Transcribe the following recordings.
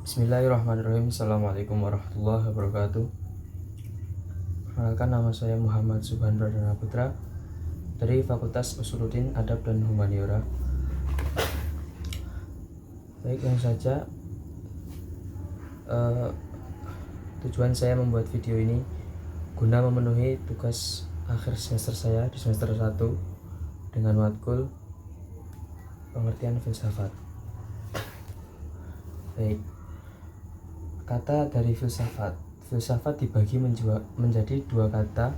Bismillahirrahmanirrahim. Assalamualaikum warahmatullahi wabarakatuh. Perkenalkan, nama saya Muhammad Subhan Pradana Putra dari Fakultas Usuluddin Adab dan Humaniora. Baik, langsung saja. Tujuan saya membuat video ini guna memenuhi tugas akhir semester saya di semester 1 dengan matkul pengertian filsafat. Baik, kata dari filsafat. Filsafat dibagi menjadi dua kata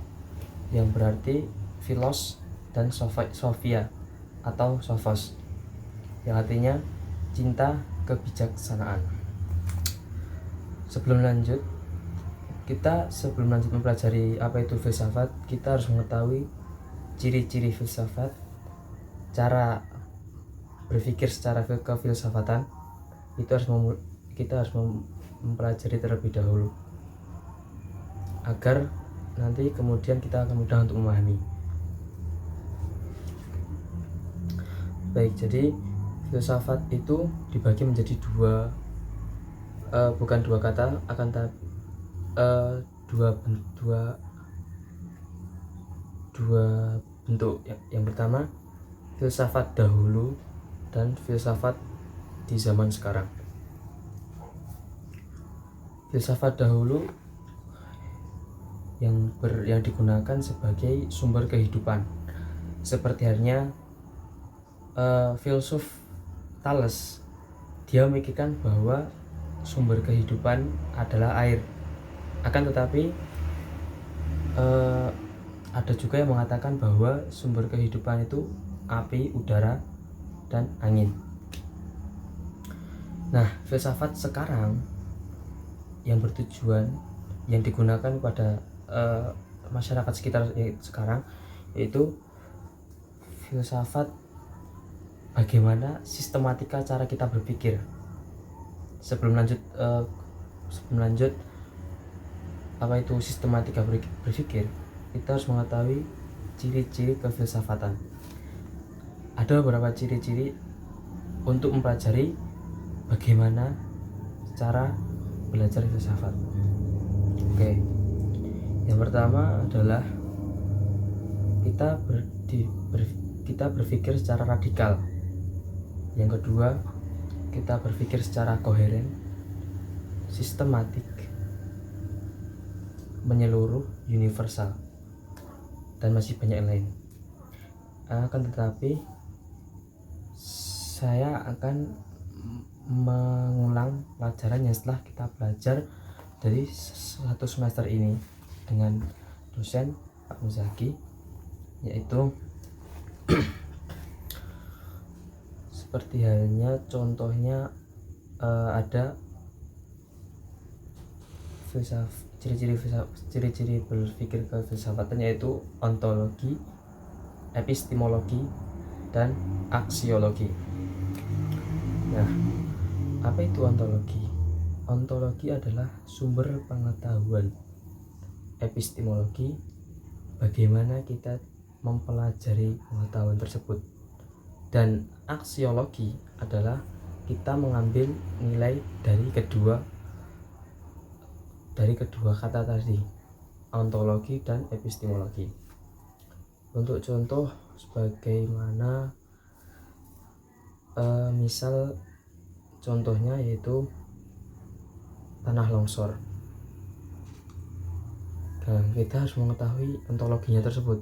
yang berarti philos dan sophia atau sophos, yang artinya cinta kebijaksanaan. Sebelum lanjut mempelajari apa itu filsafat, kita harus mengetahui ciri-ciri filsafat, cara berpikir secara kefilsafatan. Kita harus mempelajari terlebih dahulu agar nanti kemudian kita akan mudah untuk memahami. Baik, jadi filsafat itu dibagi menjadi bukan dua kata, akan dua bentuk. Yang pertama, filsafat dahulu dan filsafat di zaman sekarang. Filsafat dahulu yang digunakan sebagai sumber kehidupan, seperti halnya filsuf Thales. Dia memikirkan bahwa sumber kehidupan adalah air. Akan tetapi ada juga yang mengatakan bahwa sumber kehidupan itu api, udara, dan angin. Nah, filsafat sekarang yang digunakan pada masyarakat sekitar sekarang, yaitu filsafat bagaimana sistematika cara kita berpikir. Sebelum lanjut apa itu sistematika berpikir, kita harus mengetahui ciri-ciri kefilsafatan. Ada beberapa ciri-ciri untuk mempelajari bagaimana cara belajar filsafat. Oke. Yang pertama adalah kita berpikir secara radikal. Yang kedua, kita berpikir secara koheren, sistematik, menyeluruh, universal, dan masih banyak lain. Akan tetapi saya akan mengulang pelajaran yang setelah kita belajar dari satu semester ini dengan dosen Pak Muzaki, yaitu seperti halnya contohnya ada ciri-ciri berpikir kefilsafatan, yaitu ontologi, epistemologi, dan aksiologi. Nah, apa itu ontologi? Ontologi adalah sumber pengetahuan. Epistemologi, bagaimana kita mempelajari pengetahuan tersebut. Dan aksiologi adalah kita mengambil nilai dari kedua kata tadi, ontologi dan epistemologi. Untuk contoh sebagaimana misal contohnya yaitu tanah longsor. Dan kita harus mengetahui ontologinya tersebut.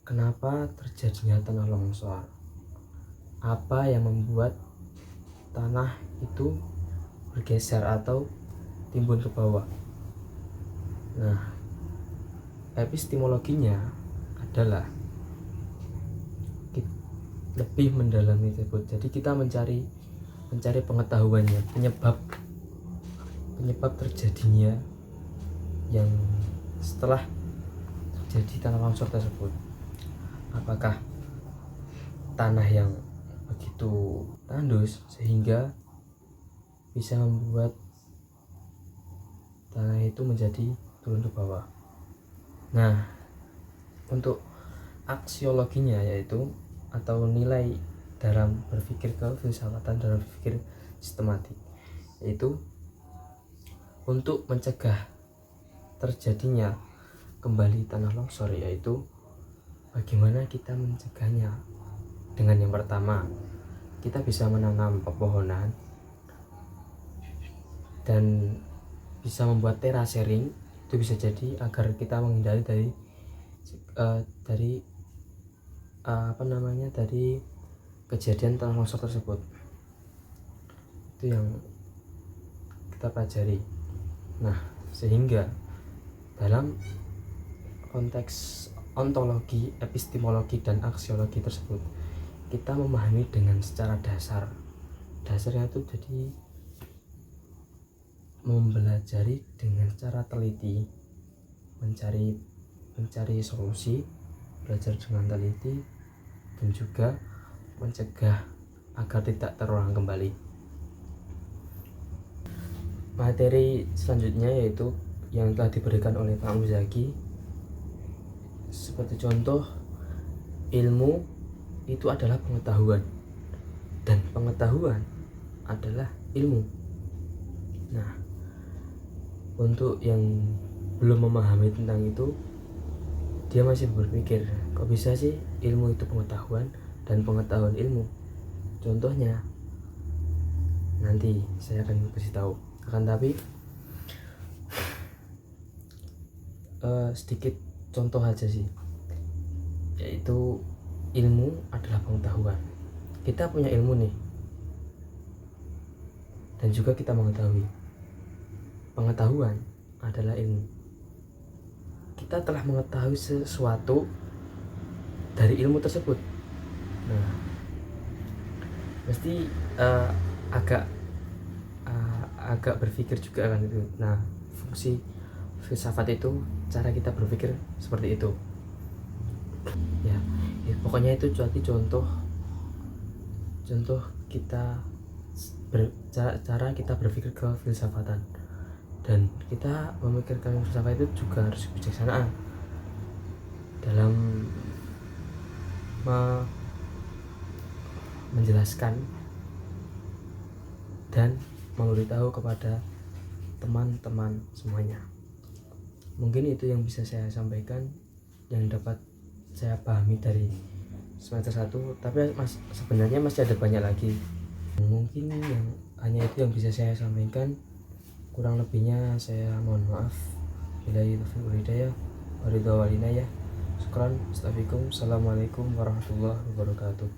Kenapa terjadinya tanah longsor? Apa yang membuat tanah itu bergeser atau timbun ke bawah? Nah, epistemologinya adalah lebih mendalami tersebut. Jadi kita mencari pengetahuannya, penyebab terjadinya yang setelah terjadi tanah longsor tersebut. Apakah tanah yang begitu tandus sehingga bisa membuat tanah itu menjadi turun ke bawah? Nah, untuk aksiologinya, yaitu atau nilai dalam berpikir kefilsafatan, dalam berpikir sistematik, yaitu untuk mencegah terjadinya kembali tanah longsor, yaitu bagaimana kita mencegahnya. Dengan yang pertama, kita bisa menanam pepohonan dan bisa membuat terasering. Itu bisa jadi agar kita menghindari dari kejadian tanah longsor tersebut. Itu yang kita pelajari. Nah, sehingga dalam konteks ontologi, epistemologi, dan aksiologi tersebut kita memahami dengan secara dasarnya itu jadi mempelajari dengan cara teliti, mencari solusi, belajar dengan teliti, dan juga mencegah agar tidak terulang kembali. Materi selanjutnya yaitu yang telah diberikan oleh Pak Muzaki. Seperti contoh, ilmu itu adalah pengetahuan dan pengetahuan adalah ilmu. Nah, untuk yang belum memahami tentang itu, dia masih berpikir, kok bisa sih ilmu itu pengetahuan dan pengetahuan ilmu? Contohnya nanti saya akan kasih tahu. Akan tapi sedikit contoh aja sih, yaitu ilmu adalah pengetahuan. Kita punya ilmu nih, dan juga kita mengetahui. Pengetahuan adalah ilmu. Kita telah mengetahui sesuatu dari ilmu tersebut. Nah, mesti agak berpikir juga kan itu. Nah, fungsi filsafat itu cara kita berpikir seperti itu. Ya pokoknya itu contoh kita cara kita berpikir ke filsafatan, dan kita memikirkan filsafat itu juga harus bijaksana dalam menjelaskan dan memberitahu kepada teman-teman semuanya. Mungkin itu yang bisa saya sampaikan, yang dapat saya pahami dari semester 1, tapi sebenarnya masih ada banyak lagi. Mungkin yang hanya itu yang bisa saya sampaikan. Kurang lebihnya saya mohon maaf. Billahi taufiq wal hidayah, waridha walinayah. Syukran, assalamualaikum warahmatullahi wabarakatuh.